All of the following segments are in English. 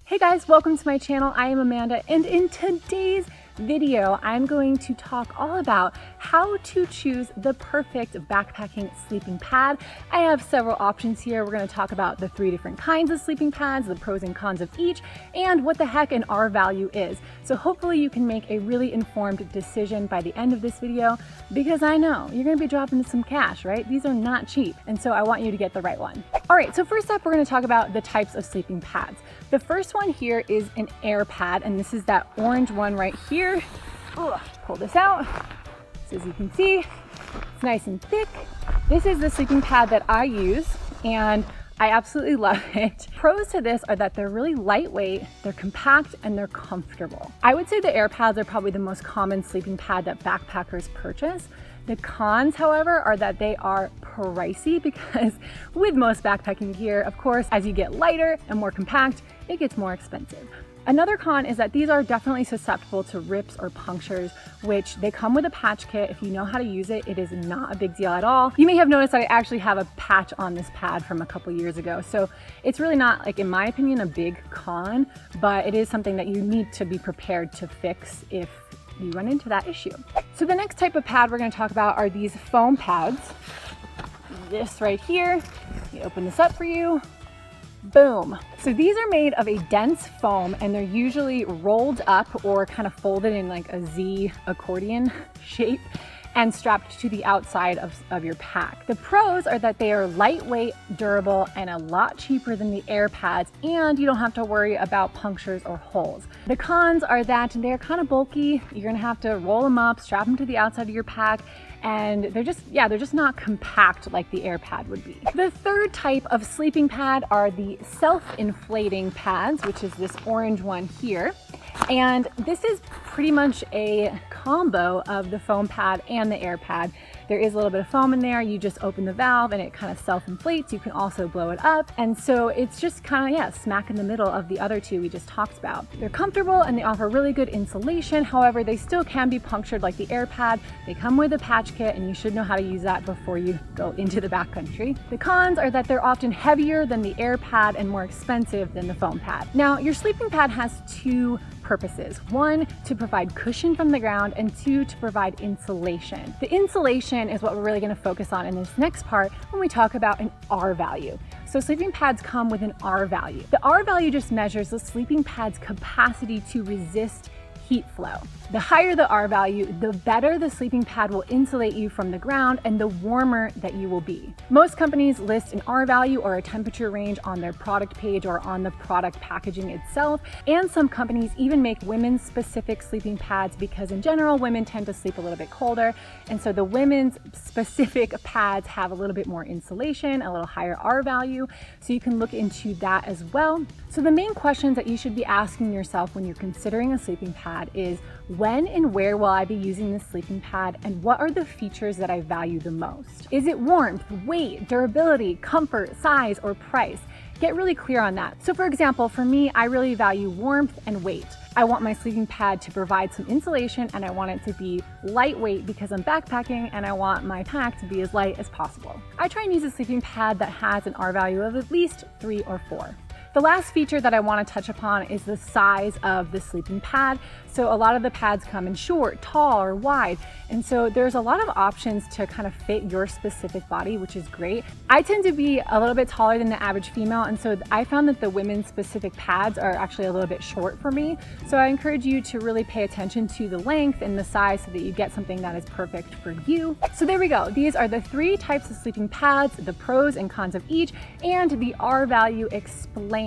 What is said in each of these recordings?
Hey guys, welcome to my channel. I am Amanda, and in today's video, I'm going to talk all about how to choose the perfect backpacking sleeping pad. I have several options here. We're going to talk about the 3 different kinds of sleeping pads, the pros and cons of each, and what the heck an R value is. So hopefully you can make a really informed decision by the end of this video, because I know you're going to be dropping some cash, right? These are not cheap, and so I want you to get the right one. All right, so first up, we're going to talk about the types of sleeping pads. The first one here is an air pad, and this is that orange one right here. Pull this out. So as you can see, it's nice and thick. This is the sleeping pad that I use, and I absolutely love it. Pros to this are that they're really lightweight, they're compact, and they're comfortable. I would say the air pads are probably the most common sleeping pad that backpackers purchase. The cons, however, are that they are pricey because with most backpacking gear, of course, as you get lighter and more compact, it gets more expensive. Another con is that these are definitely susceptible to rips or punctures, which they come with a patch kit. If you know how to use it, it is not a big deal at all. You may have noticed that I actually have a patch on this pad from a couple years ago. So it's really not, like, in my opinion, a big con, but it is something that you need to be prepared to fix if you run into that issue. So the next type of pad we're going to talk about are these foam pads. This right here, let me open this up for you. Boom. So these are made of a dense foam, and they're usually rolled up or kind of folded in like a Z accordion shape and strapped to the outside of your pack. The pros are that they are lightweight, durable, and a lot cheaper than the air pads, and you don't have to worry about punctures or holes. The cons are that they're kind of bulky. You're gonna have to roll them up, strap them to the outside of your pack, and they're just not compact like the air pad would be. The third type of sleeping pad are the self-inflating pads, which is this orange one here. And this is pretty much a combo of the foam pad and the air pad. There is a little bit of foam in there. You just open the valve and it kind of self-inflates. You can also blow it up. And so it's just kind of, smack in the middle of the other two we just talked about. They're comfortable and they offer really good insulation. However, they still can be punctured like the air pad. They come with a patch kit, and you should know how to use that before you go into the backcountry. The cons are that they're often heavier than the air pad and more expensive than the foam pad. Now, your sleeping pad has 2 purposes. 1, to provide cushion from the ground, and 2, to provide insulation. The insulation is what we're really going to focus on in this next part when we talk about an R value. So sleeping pads come with an R value. The R value just measures the sleeping pad's capacity to resist heat flow. The higher the R value, the better the sleeping pad will insulate you from the ground and the warmer that you will be. Most companies list an R value or a temperature range on their product page or on the product packaging itself, and some companies even make women's specific sleeping pads because in general, women tend to sleep a little bit colder, and so the women's specific pads have a little bit more insulation, a little higher R value, so you can look into that as well. So the main questions that you should be asking yourself when you're considering a sleeping pad is, when and where will I be using this sleeping pad, and what are the features that I value the most? Is it warmth, weight, durability, comfort, size, or price? Get really clear on that. So for example, for me, I really value warmth and weight. I want my sleeping pad to provide some insulation, and I want it to be lightweight because I'm backpacking, and I want my pack to be as light as possible. I try and use a sleeping pad that has an R value of at least 3 or 4. The last feature that I want to touch upon is the size of the sleeping pad. So a lot of the pads come in short, tall, or wide. And so there's a lot of options to kind of fit your specific body, which is great. I tend to be a little bit taller than the average female, and so I found that the women's specific pads are actually a little bit short for me. So I encourage you to really pay attention to the length and the size so that you get something that is perfect for you. So there we go. These are the 3 types of sleeping pads, the pros and cons of each, and the R value explained.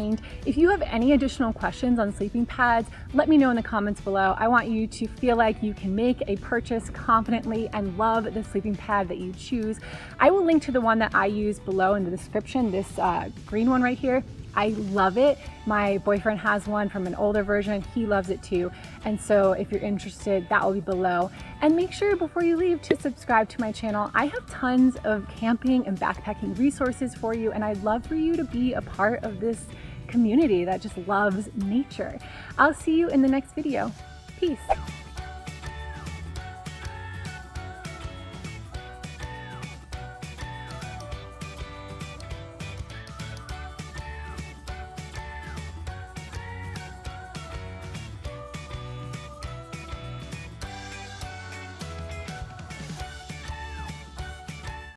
If you have any additional questions on sleeping pads, let me know in the comments below. I want you to feel like you can make a purchase confidently and love the sleeping pad that you choose. I will link to the one that I use below in the description, this green one right here. I love it. My boyfriend has one from an older version. He loves it too. And so if you're interested, that will be below. And make sure before you leave to subscribe to my channel. I have tons of camping and backpacking resources for you, and I'd love for you to be a part of this community that just loves nature. I'll see you in the next video. Peace.